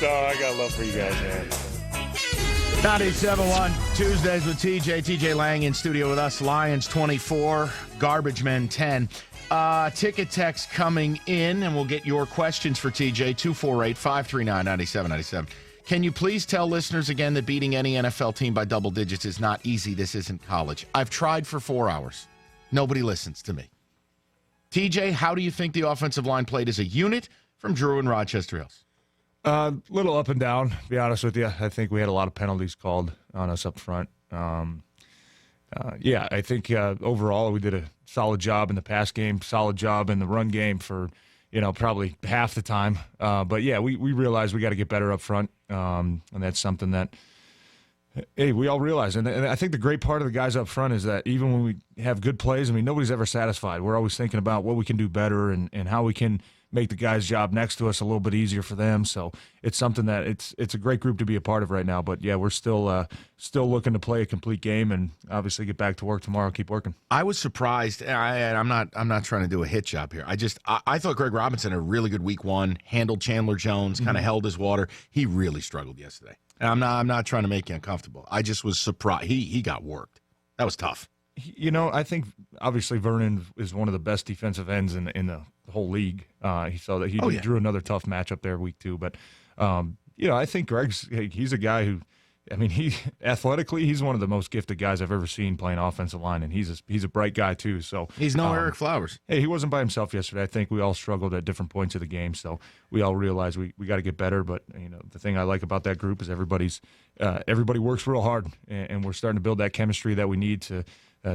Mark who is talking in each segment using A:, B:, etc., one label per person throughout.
A: No, I got love for you guys, man.
B: 97.1 Tuesdays with TJ. TJ Lang in studio with us. Lions 24, Garbage Men 10. Ticket text coming in, and we'll get your questions for TJ. 248-539-9797. Can you please tell listeners again that beating any NFL team by double digits is not easy? This isn't college. I've tried for 4 hours. Nobody listens to me. TJ, how do you think the offensive line played as a unit from Drew and Rochester Hills?
C: Little up and down, to be honest with you. I think we had a lot of penalties called on us up front. I think overall we did a solid job in the pass game, solid job in the run game for, probably half the time. We realized we got to get better up front, and that's something that, hey, we all realize. And I think the great part of the guys up front is that even when we have good plays, nobody's ever satisfied. We're always thinking about what we can do better and how we can make the guy's job next to us a little bit easier for them. So it's something that it's a great group to be a part of right now. But, yeah, we're still looking to play a complete game and obviously get back to work tomorrow, keep working.
B: I was surprised. I'm not trying to do a hit job here. I thought Greg Robinson had a really good week one, handled Chandler Jones, kind of held his water. He really struggled yesterday. And I'm not trying to make you uncomfortable. I just was surprised. He got worked. That was tough.
C: I think obviously Vernon is one of the best defensive ends in the whole league. He drew another tough matchup there week 2. But, I think he's a guy who, athletically, he's one of the most gifted guys I've ever seen playing offensive line, and he's a bright guy too. So
B: he's no Eric Flowers.
C: Hey, he wasn't by himself yesterday. I think we all struggled at different points of the game, so we all realized we got to get better. But the thing I like about that group is everybody works real hard, and we're starting to build that chemistry that we need to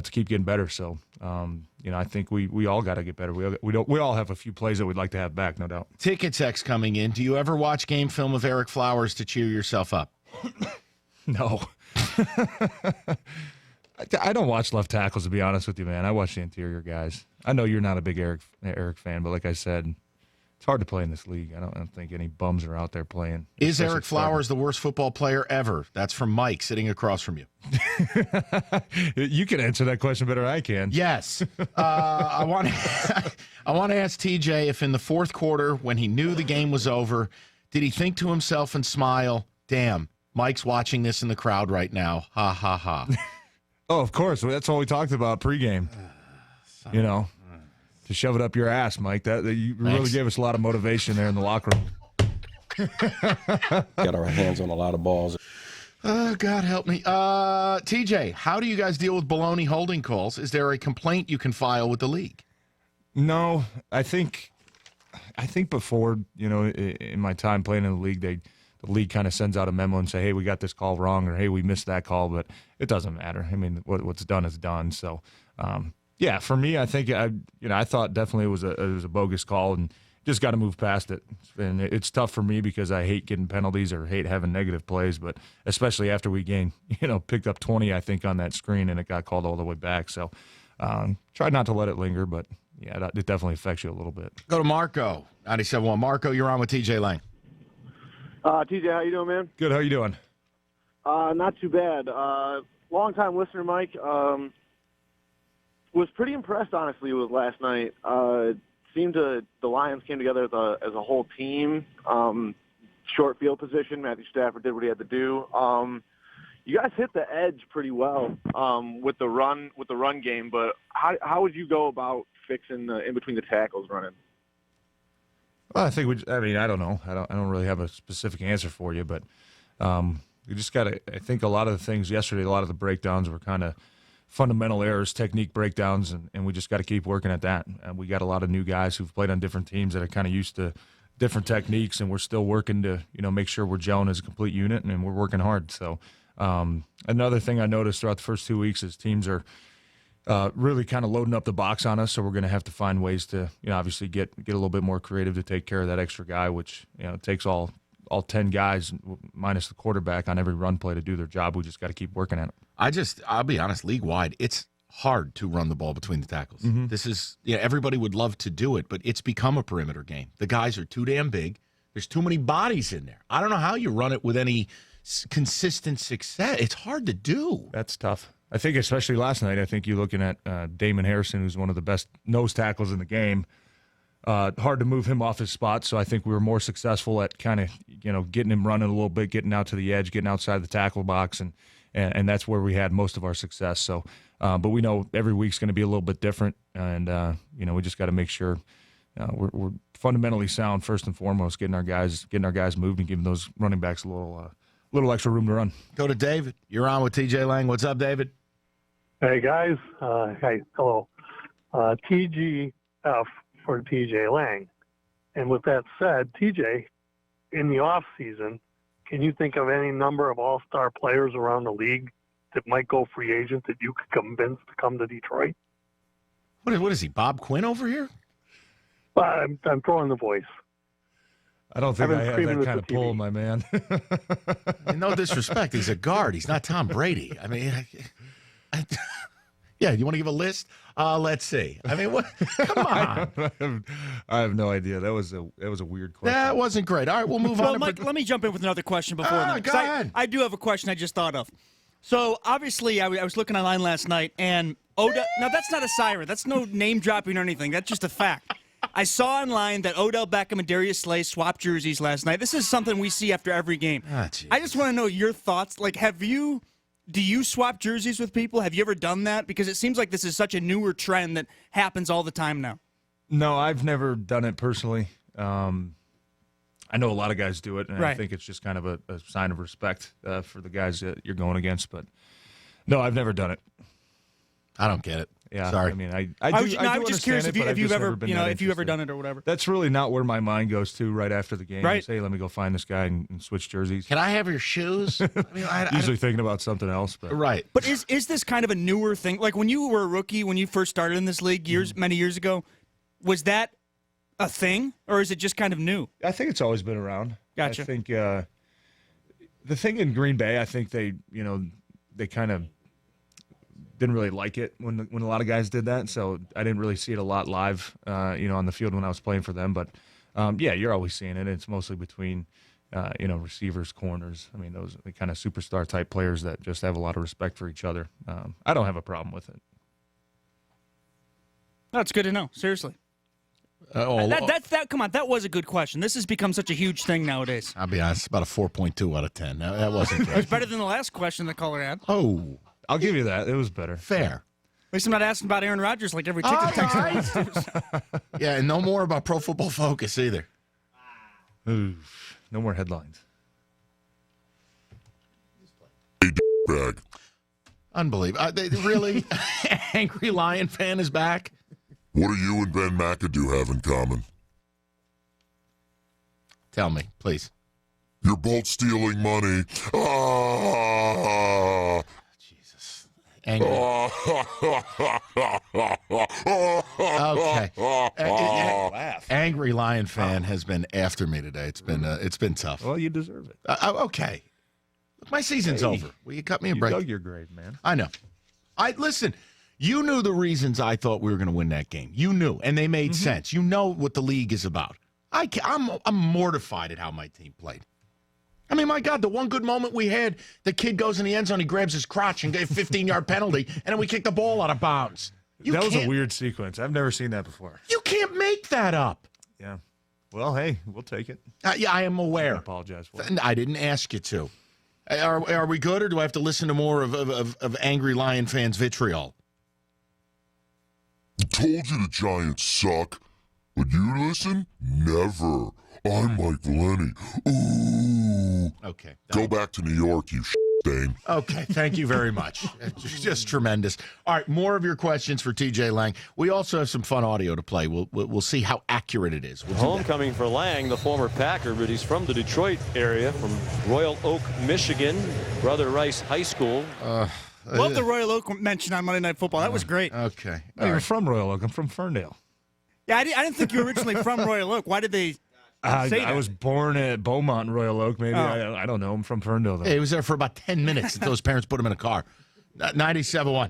C: keep getting better. So, I think we all got to get better. We all have a few plays that we'd like to have back, no doubt.
B: Ticket text coming in. Do you ever watch game film of Eric Flowers to cheer yourself up?
C: No. I don't watch left tackles, to be honest with you, man. I watch the interior guys. I know you're not a big Eric fan, but like I said, it's hard to play in this league. I don't think any bums are out there playing.
B: Is Eric Flowers the worst football player ever? That's from Mike sitting across from you.
C: You can answer that question better than I can.
B: Yes. I want to ask TJ if in the fourth quarter, when he knew the game was over, did he think to himself and smile, damn, Mike's watching this in the crowd right now. Ha, ha, ha.
C: Oh, of course. That's all we talked about pregame. To shove it up your ass, Mike. That you really gave us a lot of motivation there in the locker room.
A: Got our hands on a lot of balls.
B: Oh, God help me. TJ, how do you guys deal with baloney holding calls? Is there a complaint you can file with the league?
C: No, I think before, in my time playing in the league, the league kind of sends out a memo and say, hey, we got this call wrong, or hey, we missed that call, but it doesn't matter. What's done is done. So, for me, I think I thought definitely it was a bogus call, and just got to move past it. And it's tough for me because I hate getting penalties or hate having negative plays, but especially after we picked up 20, I think, on that screen, and it got called all the way back. So, try not to let it linger, but yeah, it definitely affects you a little bit.
B: Go to Marco, 97.1. Marco, you're on with TJ Lang.
D: TJ, how you doing, man?
C: Good. How you doing?
D: Not too bad. Long-time listener, Mike. Was pretty impressed, honestly, with last night. Seemed the Lions came together as a whole team. Short field position. Matthew Stafford did what he had to do. You guys hit the edge pretty well with the run game. But how would you go about fixing the in between the tackles running?
C: Well, I think I don't know. I don't really have a specific answer for you, but we just got to. I think a lot of the things yesterday, a lot of the breakdowns were kind of fundamental errors, technique breakdowns, and we just got to keep working at that. And we got a lot of new guys who've played on different teams that are kind of used to different techniques, and we're still working to make sure we're gelling as a complete unit, and we're working hard. So another thing I noticed throughout the first 2 weeks is teams are really kind of loading up the box on us, so we're going to have to find ways to, obviously get a little bit more creative to take care of that extra guy, which, it takes all 10 guys minus the quarterback on every run play to do their job. We just got to keep working at it.
B: I'll be honest, league-wide, it's hard to run the ball between the tackles. Mm-hmm. This is, everybody would love to do it, but it's become a perimeter game. The guys are too damn big. There's too many bodies in there. I don't know how you run it with any consistent success. It's hard to do.
C: That's tough. I think especially last night, I think you're looking at Damon Harrison, who's one of the best nose tackles in the game. hard to move him off his spot. So I think we were more successful at kind of getting him running a little bit, getting out to the edge, getting outside the tackle box, and that's where we had most of our success. So, but we know every week's going to be a little bit different, and we just got to make sure we're fundamentally sound first and foremost, getting our guys moved and giving those running backs a little extra room to run.
B: Go to David. You're on with TJ Lang. What's up, David?
E: Hey, guys. Hey, hello. TGF for TJ Lang. And with that said, TJ, in the off season, can you think of any number of all-star players around the league that might go free agent that you could convince to come to Detroit?
B: What is he, Bob Quinn over here?
E: I'm throwing the voice.
C: I don't think I have that kind of pull, my man.
B: No disrespect. He's a guard. He's not Tom Brady. I mean, yeah, you want to give a list? Let's see. I mean, what? Come on.
C: I have no idea. That was a weird question.
B: That wasn't great. All right, we'll move on.
F: Mike, let me jump in with another question before then.
B: Go ahead.
F: I do have a question I just thought of. So, obviously, I was looking online last night, and Odell – now, that's not a siren. That's no name-dropping or anything. That's just a fact. I saw online that Odell Beckham and Darius Slay swapped jerseys last night. This is something we see after every game. I just want to know your thoughts. Like, do you swap jerseys with people? Have you ever done that? Because it seems like this is such a newer trend that happens all the time now.
C: No, I've never done it personally. I know a lot of guys do it, and I think it's just kind of a sign of respect for the guys that you're going against. But no, I've never done it.
B: I don't get it.
C: Yeah,
B: sorry.
C: I mean, I was just curious if you've
F: ever done it or whatever.
C: That's really not where my mind goes to right after the game.
F: Right.
C: Say, let me go find this guy and switch jerseys.
B: Can I have your shoes? I mean,
C: Usually thinking about something else. But.
B: Right.
F: But is this kind of a newer thing? Like when you were a rookie, when you first started in this league many years ago, was that a thing, or is it just kind of new?
C: I think it's always been around.
F: Gotcha.
C: I think the thing in Green Bay, I think they kind of didn't really like it when a lot of guys did that. So I didn't really see it a lot live, on the field when I was playing for them. But yeah, you're always seeing it. It's mostly between, receivers, corners. I mean, those the kind of superstar type players that just have a lot of respect for each other. I don't have a problem with it.
F: That's good to know. Seriously. Come on, that was a good question. This has become such a huge thing nowadays.
B: I'll be honest, about a 4.2 out of 10. That wasn't great.
F: It was better than the last question the caller had.
B: Oh.
C: I'll give you that. It was better.
B: Fair.
F: At least I'm not asking about Aaron Rodgers like every ticket text.
B: Yeah, and no more about Pro Football Focus either.
C: Oof. No more headlines.
G: Bag.
B: Unbelievable. Really? Angry Lion fan is back?
G: What do you and Ben McAdoo have in common?
B: Tell me, please.
G: You're both stealing money. Ah!
B: Jesus. Angry. Okay. Angry Lion fan has been after me today. It's been tough.
C: Well, you deserve it.
B: Okay. Look, my season's over. Will you cut me a break?
C: You dug your grave, man.
B: I know. Listen. You knew the reasons I thought we were going to win that game. You knew, and they made sense. You know what the league is about. I'm mortified at how my team played. I mean, my God, the one good moment we had, the kid goes in the end zone, he grabs his crotch and gave a 15-yard penalty, and then we kicked the ball out of bounds.
C: That was a weird sequence. I've never seen that before.
B: You can't make that up.
C: Yeah. Well, hey, we'll take it.
B: Yeah, I am aware.
C: I apologize for it.
B: I didn't ask you to. Are we good, or do I have to listen to more of Angry Lion fans' vitriol?
G: I told you the Giants suck. Would you listen? Never. I'm Mike Valenti. Ooh.
B: Okay.
G: Go back to New York, you stain.
B: Okay, thank you very much. Just tremendous. All right, more of your questions for TJ Lang. We also have some fun audio to play. We'll see how accurate it is.
H: Homecoming for Lang, the former Packer, but he's from the Detroit area, from Royal Oak, Michigan, Brother Rice High School.
F: Love the Royal Oak mention on Monday Night Football. That was great.
B: Okay.
C: You're from Royal Oak. I'm from Ferndale.
F: Yeah, I didn't think you were originally from Royal Oak. Why did they say that?
C: I was born at Beaumont, Royal Oak. Maybe I don't know. I'm from Ferndale, though.
B: Hey, he was there for about 10 minutes until his parents put him in a car. 97.1.